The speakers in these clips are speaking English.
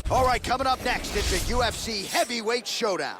All right, coming up next, it's a UFC heavyweight showdown.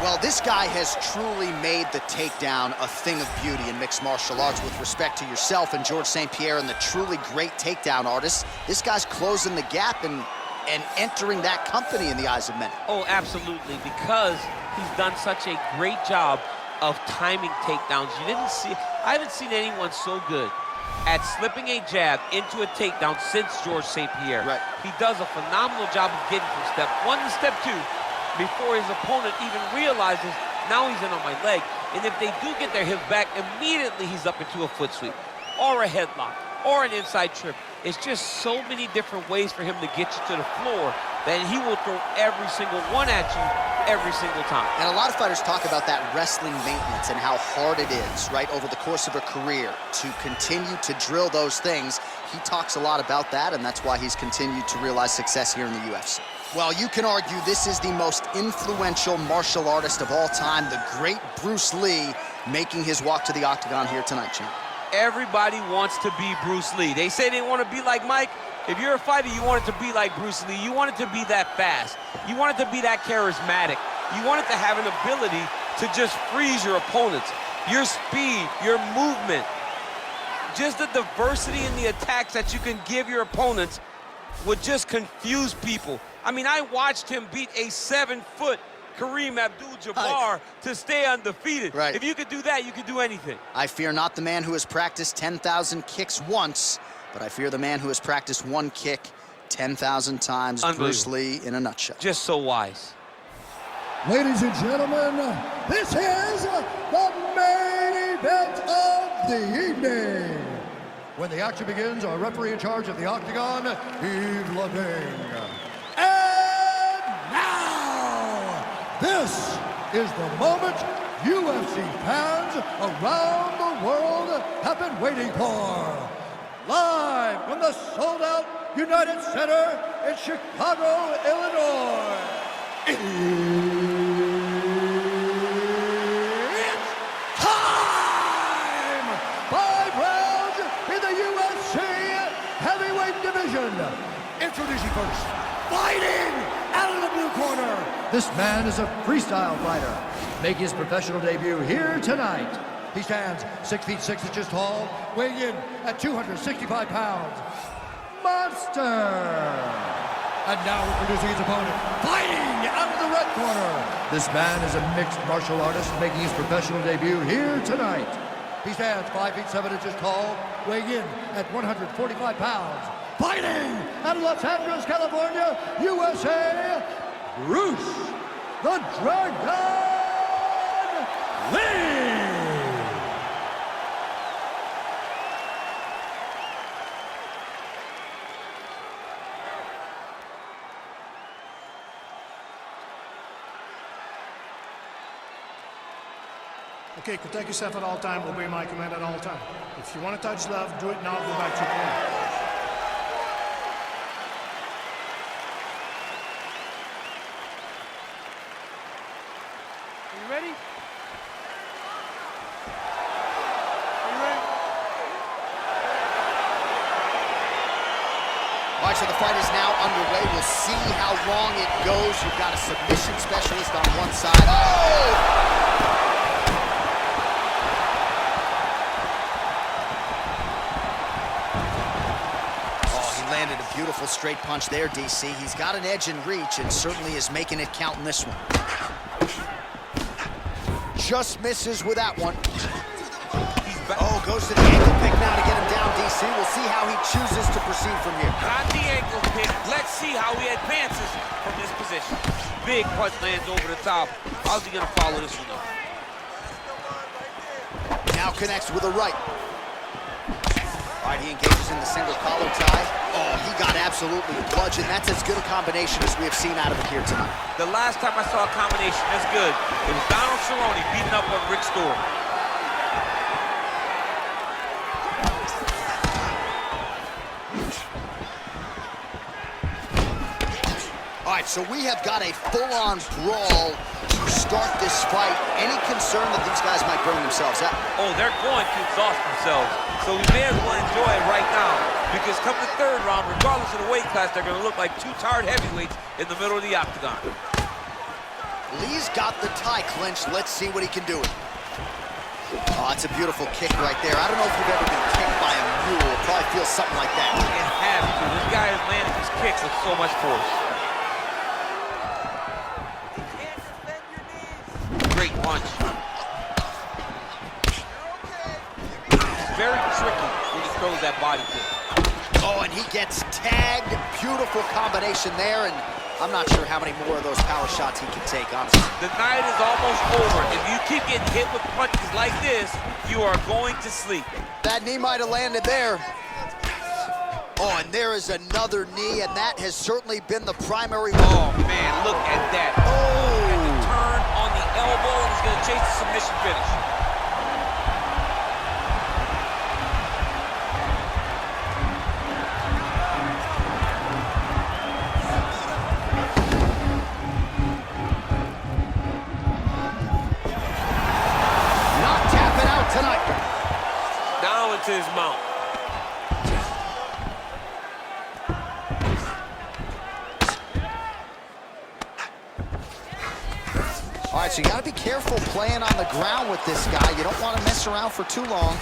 Well, this guy has truly made the takedown a thing of beauty in mixed martial arts. With respect to yourself and George St. Pierre and the truly great takedown artists, this guy's closing the gap and entering that company in the eyes of many. Oh, absolutely, because he's done such a great job of timing takedowns. I haven't seen anyone so good at slipping a jab into a takedown since George St. Pierre. Right. He does a phenomenal job of getting from step one to step two before his opponent even realizes, now he's in on my leg. And if they do get their hips back, immediately he's up into a foot sweep or a headlock or an inside trip. It's just so many different ways for him to get you to the floor that he will throw every single one at you every single time. And a lot of fighters talk about that wrestling maintenance and how hard it is, right, over the course of a career to continue to drill those things. He talks a lot about that, and that's why he's continued to realize success here in the UFC. Well, you can argue this is the most influential martial artist of all time, the great Bruce Lee, making his walk to the octagon here tonight, champ. Everybody wants to be Bruce Lee. They say they want to be like Mike. If you're a fighter, you want it to be like Bruce Lee. You want it to be that fast. You want it to be that charismatic. You want it to have an ability to just freeze your opponents. Your speed, your movement, just the diversity in the attacks that you can give your opponents would just confuse people. I mean, I watched him beat a 7-foot Kareem Abdul-Jabbar to stay undefeated. Right. If you could do that, you could do anything. I fear not the man who has practiced 10,000 kicks once, but I fear the man who has practiced one kick 10,000 times. Bruce Lee in a nutshell. Just so wise. Ladies and gentlemen, this is the main event of the evening. When the action begins, our referee in charge of the octagon, Yves Lavigne. And now, this is the moment UFC fans around the world have been waiting for. Live from the sold-out United Center in Chicago, Illinois. It's time! 5 rounds in the UFC heavyweight division. Introducing first, fighting out of the blue corner. This man is a freestyle fighter, making his professional debut here tonight. He stands 6 feet 6 inches tall, weighing in at 265 pounds. Monster! And now introducing his opponent, fighting out of the red corner. This man is a mixed martial artist making his professional debut here tonight. He stands 5 feet 7 inches tall, weighing in at 145 pounds. Fighting out of Los Angeles, California, USA, Bruce the Dragon Lee! Okay, protect yourself at all time, obey my command at all time. If you want to touch love, do it now, go back to your corner. Are you ready? Are you ready? All right, so the fight is now underway. We'll see how long it goes. You've got a submission specialist on one side. Oh! Landed a beautiful straight punch there, DC. He's got an edge in reach and certainly is making it count in this one. Just misses with that one. Oh, goes to the ankle pick now to get him down, DC. We'll see how he chooses to proceed from here. Got the ankle pick. Let's see how he advances from this position. Big punch lands over the top. How's he gonna follow this one up? Now connects with a right. All right, he engages in the single collar tie. Oh, he got absolutely bludgeoned. That's as good a combination as we have seen out of it here tonight. The last time I saw a combination that's good, it was Donald Cerrone beating up on Rick Story. All right, so we have got a full-on brawl to start this fight. Any concern that these guys might burn themselves out? Oh, they're going to exhaust themselves. So we may as well enjoy it right now, because come the third round, regardless of the weight class, they're going to look like two tired heavyweights in the middle of the octagon. Lee's got the tie clinched. Let's see what he can do. Oh, that's a beautiful kick right there. I don't know if you've ever been kicked by a mule. It probably feels something like that. It has to. This guy has landed his kicks with so much force. Great punch. Very tricky when he throws that body kick. Oh, and he gets tagged. Beautiful combination there, and I'm not sure how many more of those power shots he can take, honestly. The night is almost over. If you keep getting hit with punches like this, you are going to sleep. That knee might have landed there. Oh, and there is another knee, and that has certainly been the primary. Oh, man, look at that. Oh! And the turn on the elbow, and he's going to chase the submission finish. Tonight. Down into his mount. All right, so you got to be careful playing on the ground with this guy. You don't want to mess around for too long.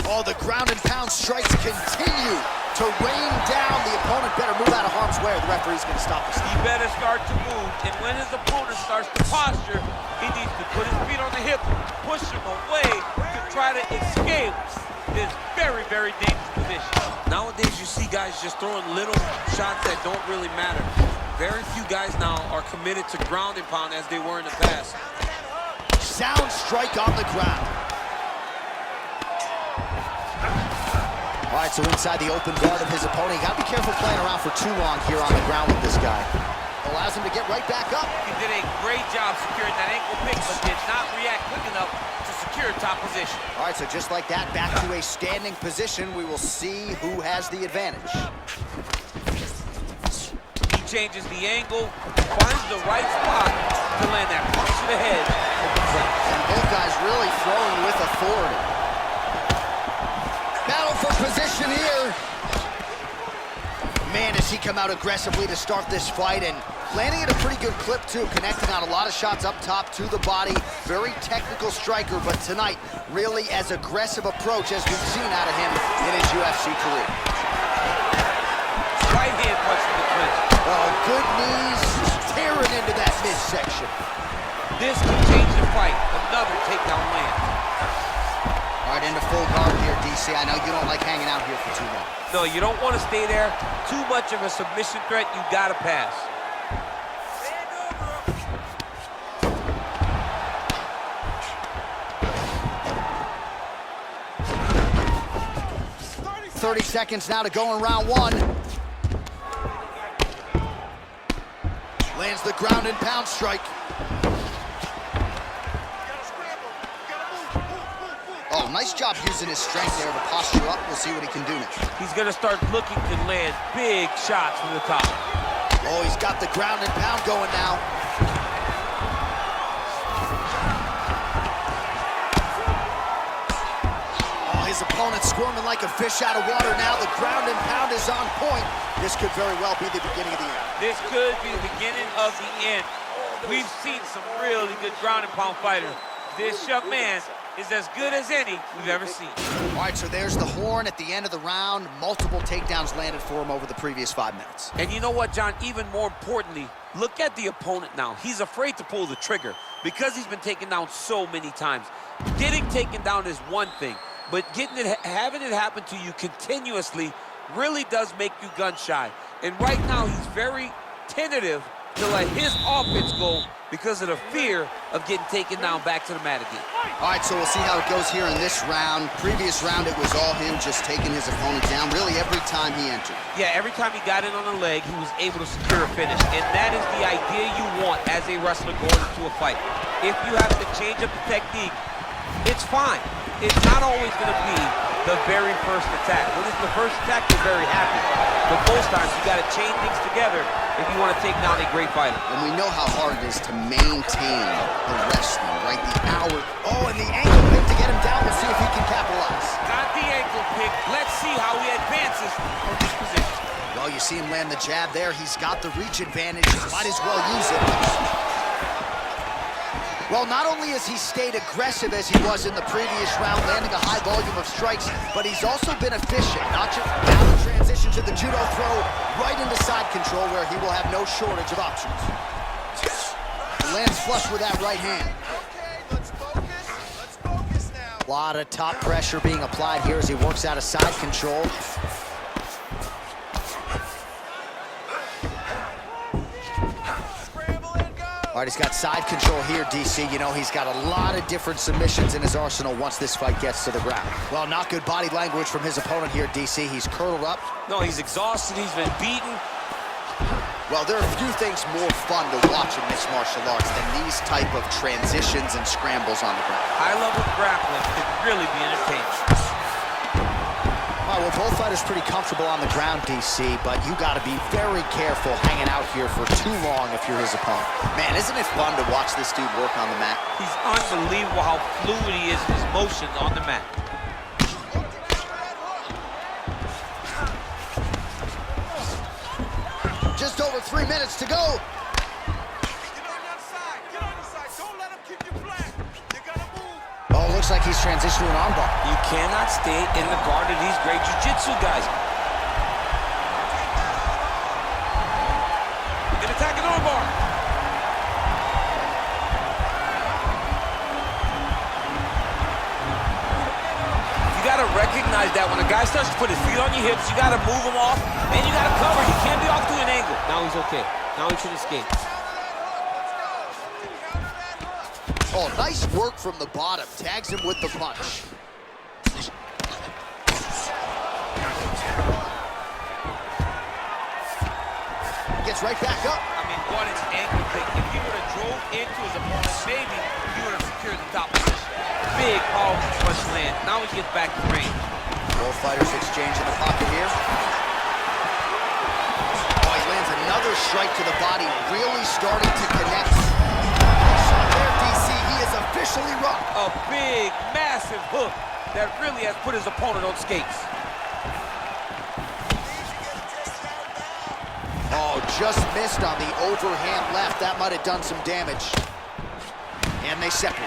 Oh, the ground and pound strikes continue to rain down. The opponent better move out of harm's way, or the referee's going to stop this. He better start to move, and when his opponent starts to posture, he needs to put his feet on the hip, push him away to try to escape this very, very dangerous position. Nowadays, you see guys just throwing little shots that don't really matter. Very few guys now are committed to ground and pound as they were in the past. Sound strike on the ground. All right, so inside the open guard of his opponent. You got to be careful playing around for too long here on the ground with this guy. Allows him to get right back up. He did a great job securing that ankle pick, but did not react quick enough to secure top position. All right, so just like that, back to a standing position. We will see who has the advantage. He changes the angle, finds the right spot to land that punch to the head. And both guys really throwing with authority. Battle for position here. Man, does he come out aggressively to start this fight, and landing at a pretty good clip, too, connecting on a lot of shots up top to the body. Very technical striker, but tonight, really as aggressive approach as we've seen out of him in his UFC career. Right hand punch to the clinch. Oh, good knees, tearing into that midsection. This can change the fight. Another takedown land. All right, into full guard here, DC. I know you don't like hanging out here for too long. No, you don't want to stay there. Too much of a submission threat, you gotta pass. .30 seconds now to go in round one. Lands the ground and pound strike. Oh, nice job using his strength there to posture up. We'll see what he can do next. He's gonna start looking to land big shots from the top. Oh, he's got the ground and pound going now. Oh, his opponent squirming like a fish out of water now. The ground and pound is on point. This could very well be the beginning of the end. This could be the beginning of the end. We've seen some really good ground and pound fighters. This young man is as good as any we've ever seen. All right, so there's the horn at the end of the round. Multiple takedowns landed for him over the previous 5 minutes. And you know what, John? Even more importantly, look at the opponent now. He's afraid to pull the trigger because he's been taken down so many times. Getting taken down is one thing, but having it happen to you continuously really does make you gun shy. And right now, he's very tentative to let his offense go because of the fear of getting taken down back to the mat again. All right, so we'll see how it goes here in this round. Previous round, it was all him just taking his opponent down really every time he entered. Yeah, every time he got in on the leg, he was able to secure a finish. And that is the idea you want as a wrestler going into a fight. If you have to change up the technique, it's fine. It's not always going to be the very first attack. When it's the first attack, you're very happy. But most times, you got to chain things together if you want to take down a great fighter. And we know how hard it is to maintain the wrestling, right? The hour. Oh, and the ankle pick to get him down. We'll see if he can capitalize. Got the ankle pick. Let's see how he advances from this position. Well, you see him land the jab there. He's got the reach advantage. Might as well use it. Well, not only has he stayed aggressive as he was in the previous round, landing a high volume of strikes, but he's also been efficient. Not just now the transition to the judo throw right into side control where he will have no shortage of options. He lands flush with that right hand. Okay, let's focus now. A lot of top pressure being applied here as he works out of side control. All right, he's got side control here, DC. You know, he's got a lot of different submissions in his arsenal once this fight gets to the ground. Well, not good body language from his opponent here, DC. He's curled up. No, he's exhausted. He's been beaten. Well, there are a few things more fun to watch in mixed martial arts than these type of transitions and scrambles on the ground. High-level grappling could really be entertaining. All right, well, both fighters pretty comfortable on the ground, DC, but you got to be very careful hanging out here for too long if you're his opponent. Man, isn't it fun to watch this dude work on the mat? He's unbelievable how fluid he is in his motions on the mat. Just over 3 minutes to go. Get on your side. Get on your side. Don't let him keep you flat. You gotta move. Oh, looks like he's transitioned to an armbar. You cannot stay in the guard of these great jiu-jitsu guys. An attack an armbar. You got to recognize that when a guy starts to put his feet on your hips, you got to move him off, and you got to cover. He can't be off to an angle. Now he's okay. Now he should escape. Oh, nice work from the bottom. Tags him with the punch. Gets right back up. I mean, what an ankle pick. If he would have drove into his opponent, maybe he would have secured the top position. Big, powerful punch land. Now he gets back to range. Both fighters exchange in the pocket here. Oh, he lands another strike to the body, really starting to connect. There, DC, he is officially rocked. A big, massive hook that really has put his opponent on skates. Oh, just missed on the overhand left. That might have done some damage. And they separate.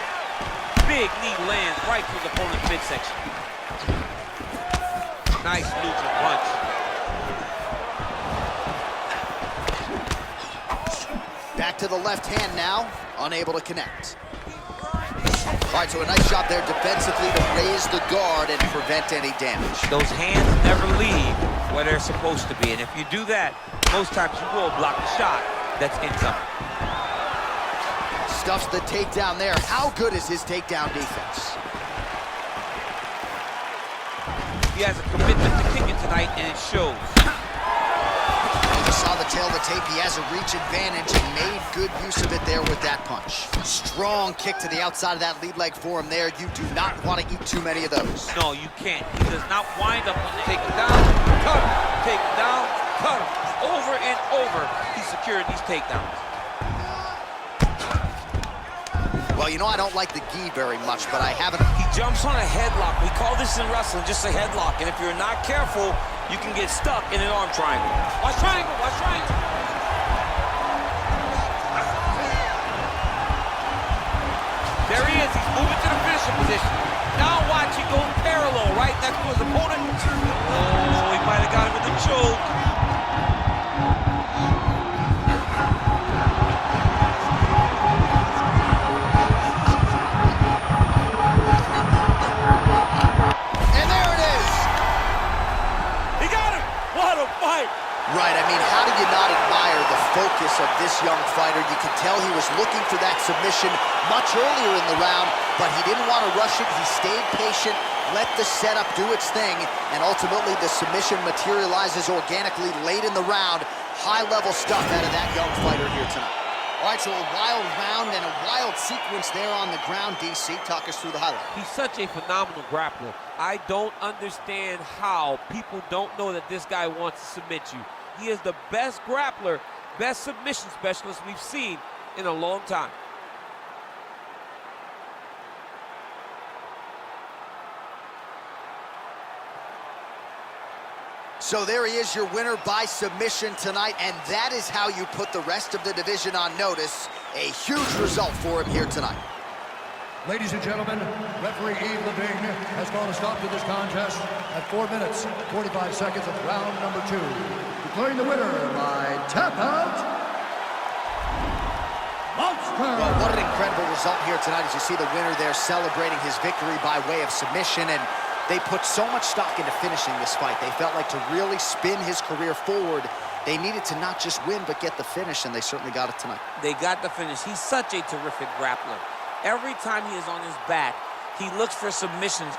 Big knee lands right through the opponent's midsection. Nice neutral punch. Back to the left hand now, unable to connect. All right, so a nice job there defensively to raise the guard and prevent any damage. Those hands never leave where they're supposed to be, and if you do that, most times you will block the shot that's incoming. Stuffs the takedown there. How good is his takedown defense? He has a commitment to kicking tonight, and it shows. You saw the tail of the tape. He has a reach advantage and made good use of it there with that punch. Strong kick to the outside of that lead leg for him there. You do not want to eat too many of those. No, you can't. He does not wind up on the take him down, cut him, take him down, cut him. Over and over, he's securing these takedowns. Well, you know I don't like the gi very much, but I haven't. He jumps on a headlock. We call this in wrestling just a headlock. And if you're not careful, you can get stuck in an arm triangle. Watch triangle, watch triangle. There he is, he's moving to the finishing position. Now watch, he goes parallel, right next to his opponent. Oh, he might have got him with the choke. Right, I mean, how do you not admire the focus of this young fighter? You can tell he was looking for that submission much earlier in the round, but he didn't want to rush it. He stayed patient, let the setup do its thing, and ultimately the submission materializes organically late in the round. High-level stuff out of that young fighter here tonight. All right, so a wild round and a wild sequence there on the ground. DC, talk us through the highlight. He's such a phenomenal grappler. I don't understand how people don't know that this guy wants to submit you. He is the best grappler, best submission specialist we've seen in a long time. So there he is, your winner by submission tonight, and that is how you put the rest of the division on notice. A huge result for him here tonight. Ladies and gentlemen, referee Yves Levine has called a stop to this contest at 4 minutes, 45 seconds of round number 2. Declaring the winner by tap out, Monster! Well, what an incredible result here tonight as you see the winner there celebrating his victory by way of submission, and they put so much stock into finishing this fight. They felt like to really spin his career forward, they needed to not just win, but get the finish, and they certainly got it tonight. They got the finish. He's such a terrific grappler. Every time he is on his back, he looks for submissions.